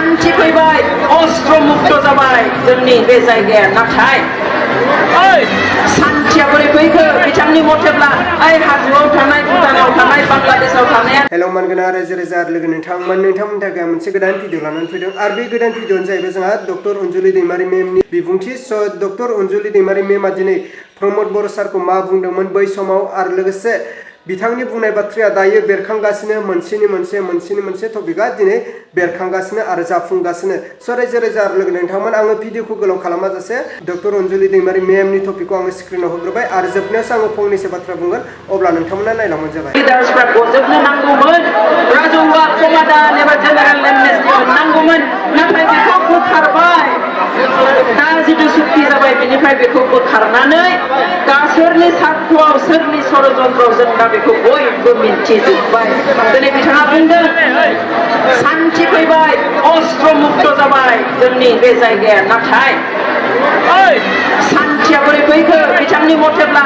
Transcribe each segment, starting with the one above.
सान्थि फैबाय अस्त्र मुक्त जाबाय जोंनि बे जायगाया नाथाय सान्थिया बोरै फैखो बिथांनि मथेब्ला हाजोआव थानाय भुटानाव थानाय बांलादेशआव थानाया हेलौ मानगोना रायजो राजा लोगो नोंथांमोननि थाखाय मोनसे गोदान भिडिअ लानानै फैदों आरो बे गोदान भिडिअआनो जाहैबाय जोंहा डक्टर अनजलि दैमारी मेमनि बिबुंथि डक्टर अनजलि दैमारी मेमा दिनै प्रमद बर' सारखौ मा बुंदोंमोन बै समाव आरो लोगोसे बिथांनि बुंनाय बाथ्राया दायो बेरखांगासिनो मोनसेनि मोनसे टपिकआ दिनै बेरखांगासिनो आरो जाफुंगासिनो रायजो राजा लोगो नोंथांमोन आङो भिडिअखौ गोलाव खालामाजासे डक्टर अनजलि दैमारी मेमनि टपिकखौ आङो स्क्रिनाव होग्रोबाय आरो जोबनायावसो आङो फंनैसो बाथ्रा बुंगोन अब्ला नोंथांमोना नायलांबानो जाबाय। लिडार्सफ्रा गजोबनो नांगौमोन राजौआ समाधान एबा जेनेरेल एमनेस्टि मोननांगौमोन नाथाय बेखौ बोखारबाय दा जिथु सुक्ति जाबाय बेनिफ्राय बेखौ बोखारनानै गासोरनि सार्थआव सोरनि षड़यन्त्रआव जों दा बेखौ बयबो मिन्थिजोब्बाय दिनै बिथाङा बुंदों सान्थि फैबाय अस्त्र मुक्त जाबाय जोंनि बे जायगाया नाथाय सान्थिया बोरै फैखो बिथांनि मथेब्ला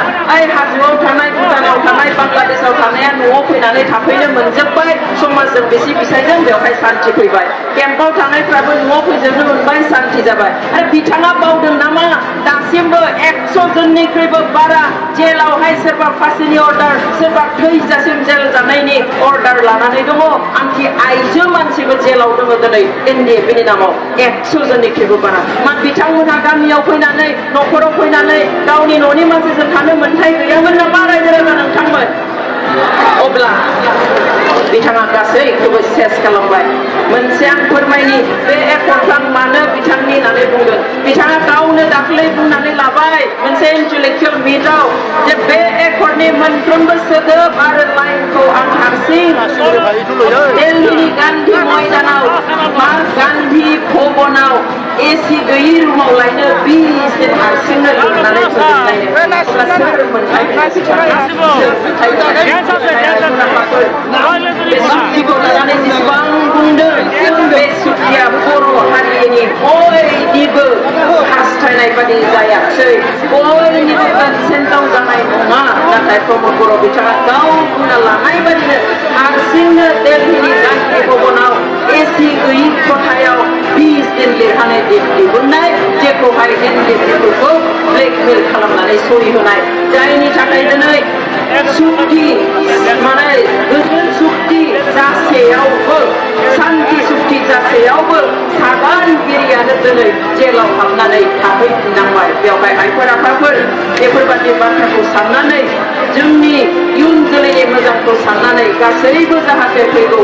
हाजोआव थानाय भुटानाव थानाय बांलादेशआव थानाया न'आव फैनानै थाफैनो मोनजोब्बाय समाजजों बिसि बिसायजों बेवहाय सान्थि फैबाय केम्पआव थानायफ्राबो न'आव फैजोबनो मोनबाय सान्थि जाबाय आरो बिथाङा बावदों नामा दासिमबो 100 जननिख्रुइबो बारा जेलावहाय सोरबा फासिनि अर्डार सोरबा थैजासिम जेल जानायनि अर्डार लानानै दङ आंखि आइजो मानसिबो जेलाव दङ दिनै एनडिएफनि नामाव 100 जननिख्रुइबो बारा बिथांमोनहा गामियाव फैनानै न'खराव फैनानै गावनि न'नि मानसिजों थानो मोन्थाय गैयामोन नामा रायजो राजा नोंथांमोन अब्ला बिथाङा गासैखौबो सेस खालामबाय मोनसे आं फोरमायनि बे एकर्डखौ आं मानो बिथांनि होननानै बुंदों बिथाङा गावनो दाख्लै बुंनानै लाबाय मोनसे इन्टेलेक्चुयेल मिटआव जे बे एकर्डनि मोनफ्रोमबो सोदोब आरो लाइनखौ आं हारसिं दिल्लीनि गान्धी मैदानाव मा गान्धी भवनाव एसि गैयि रुमाव लायनो 20 दिन हारसिंनो लिरनानै फोजोबनायनो सोर मोनथाय बे सुक्तिखौ लानानै जेसेबां बुंदों बे सुक्तिया बर' हारिनि बयनिबो हास्थायनाय बादि जायाखै बयनिबो कनसेन्टआव जानाय नङा नाथाय प्रमद बर' बिथाङा गाव बुंना लानाय बादिनो हारसिंनो दिल्लीनि गान्धी भवनाव एसि गैयि खथायाव 20 दिन लिरनानै दिहुननाय जेखौहाय एनडिएफखौ ब्लेकमेल खालामनानै सहि होनाय जायनि थाखाय दिनै सुक्ति माने गोजोन सुक्ति जासेयावबो शान्ति सुक्ति जासेयावबो सागानगिरियानो दिनै जेलाव हाबनानै थाहैफिननांबाय बेवहाय आइफोर आफाफोर बेफोरबादि बाथ्राखौ साननानै जोंनि इयुन जोलैनि मोजांखौ साननानै गासैबो जाहाथे फैगौ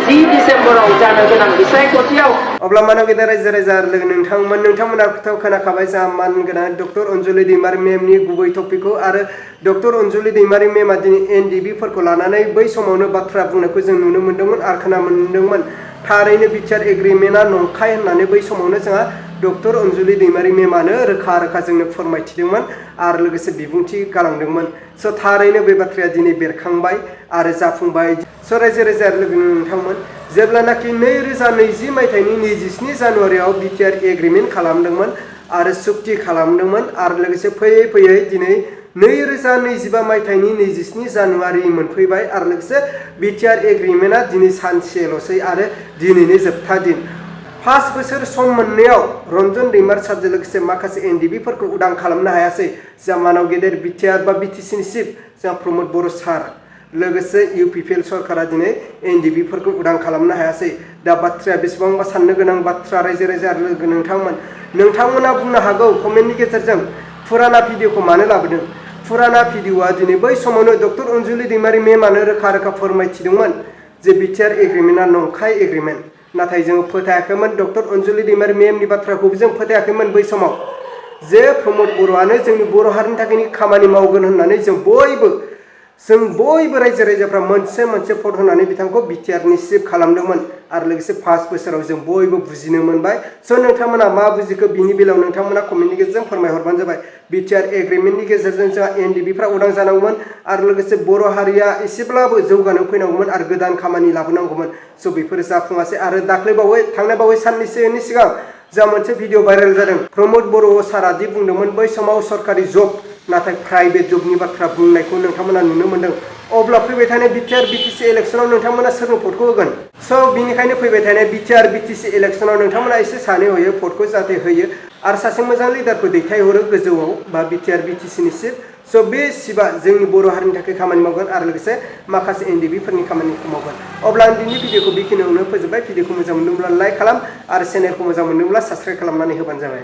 10 डिसेम्बराव जानो गोनां बिसायख'थियाव अब्ला मानव गेदेर रायजो राजा लोगो नोंथांमोना खोथाव खोनाखाबाय जा मानगोना डक्टर अनजलि दैमारी मेमनि गुबै टपिकखौ आरो डक्टर अनजलि दैमारी मेमा दिनै एनडिबिफोरखौ लानानै बै समावनो बाथ्रा बुंनायखौ जों नुनो मोन्दोंमोन आरो खोनानो मोन्दोंमोन थारैनो बिटिआर एग्रिमेन्टआ नंखाय होननानै बै समावनो जोंहा डक्टर अनजलि दैमारी मेमानो रोखा जोंनो फोरमायथिदोंमन आरो लोगोसे बिबुंथि गालांदोंमोन थारैनो बे बाथ्राया दिनै बेरखांबाय आरो जाफुंबाय रायजो राजा लोगो नोंथांमोन जेब्लानाखि 2020 मायथाइनि 27 जानुवारियाव बिटिआर एग्रिमेन्ट खालामदोंमोन आरो सुक्ति खालामदोंमोन आरो लोगोसे फैयै दिनै 2025 मायथाइनि 27 जानुवारि मोनफैबाय आरो लोगोसे बिटिआर एग्रिमेन्टआ दिनै सानसेल'सै आरो दिनैनो जोबथा दिन 5 बोसोर सम मोननायाव रन्जन दैमार सारजों लोगोसे माखासे एनडिबिफोरखौ उदां खालामनो हायासै जा मानाव गेदेर बिटिआर बा बिटिसिनि चिफ जा प्रमद बर' सार लोगोसे इउपिपिएल सरकारा दिनै एनडिबिफोरखौ उदां खालामनो हायासै दा बाथ्राया बेसेबांबा साननो गोनां बाथ्रा रायजो राजा लोगो नोंथांमोना बुंनो हागौ कमेन्टनि गेजेरजों फुराना भिडिअखौ मानो लाबोदों फुराना भिडिअआ दिनै बै समावनो डक्टर अनजलि दैमारी मेमानो रोखा फोरमायथिदोंमोन जे बिटिआर एग्रिमेन्टआ नंखाय एग्रिमेन्ट नाथाय जों फोथायाखैमोन डक्टर अनजलि दैमारी मेमनि बाथ्राखौबो जों फोथायाखैमोन बै समाव जे प्रमद बर'आनो जोंनि बर' हारिनि थाखाय खामानि मावगोन होननानै जों बयबो रायजो राजाफ्रा मोनसे पद होनानै बिथांखौ बिटिआरनि चिफ खालामदोंमोन आरो लोगोसे 5 बोसोराव जों बयबो बुजिनो मोनबाय नोंथांमोना मा बुजिखो बिनि बेलायाव नोंथांमोना कमेन्टनि गेजेरजों फोरमायहरबानो जाबाय बिटिआर एग्रिमेन्टनि गेजेरजों जोंहा एनडिबिफ्रा उदां जानांगौमोन आरो लोगोसे बर' हारिया एसेब्लाबो जौगानो फैनांगौमोन आरो गोदान खामानि लाबोनांगौमोन बेफोरो जाफुङासै आरो थांनाय बावै साननैसोनि सिगां जा मोनसे भिडिअ भाइरेल जादों प्रमद बर' सारादि बुंदोंमोन बै समाव सरकारि जब नाथाय प्राइभेट जबनि बाथ्रा बुंनायखौ नोंथांमोना नुनो मोन्दों। अब्ला फैबाय थानाय बिटिआर बिटिसि इलेक्सनाव नोंथांमोना सोरनो भटखौ होगोन? स' बिनिखायनो फैबाय थानाय बिटिआर बिटिसि इलेक्सनाव नोंथांमोना एसे सानै हयै भटखौ जाहाथे होयो आरो सासे मोजां लिडारखौ दैथायहरो गोजौआव बा बिटिआर बिटिसिनि सिट। स' बे सिटआ जोंनि बर' हारिनि थाखाय खामानि मावगोन आरो लोगोसे माखासे एनडिबिफोरनि खामानिखौ मावगोन। अब्ला आं दिनैनि भिडिअखौ बेखिनियावनो फोजोबबाय। भिडिअखौ मोजां मोनदोंब्ला लाइक खालाम आरो चेनेलखौ मोजां मोनदोंब्ला साबस्क्राइब खालामनानै होबानो जाबाय।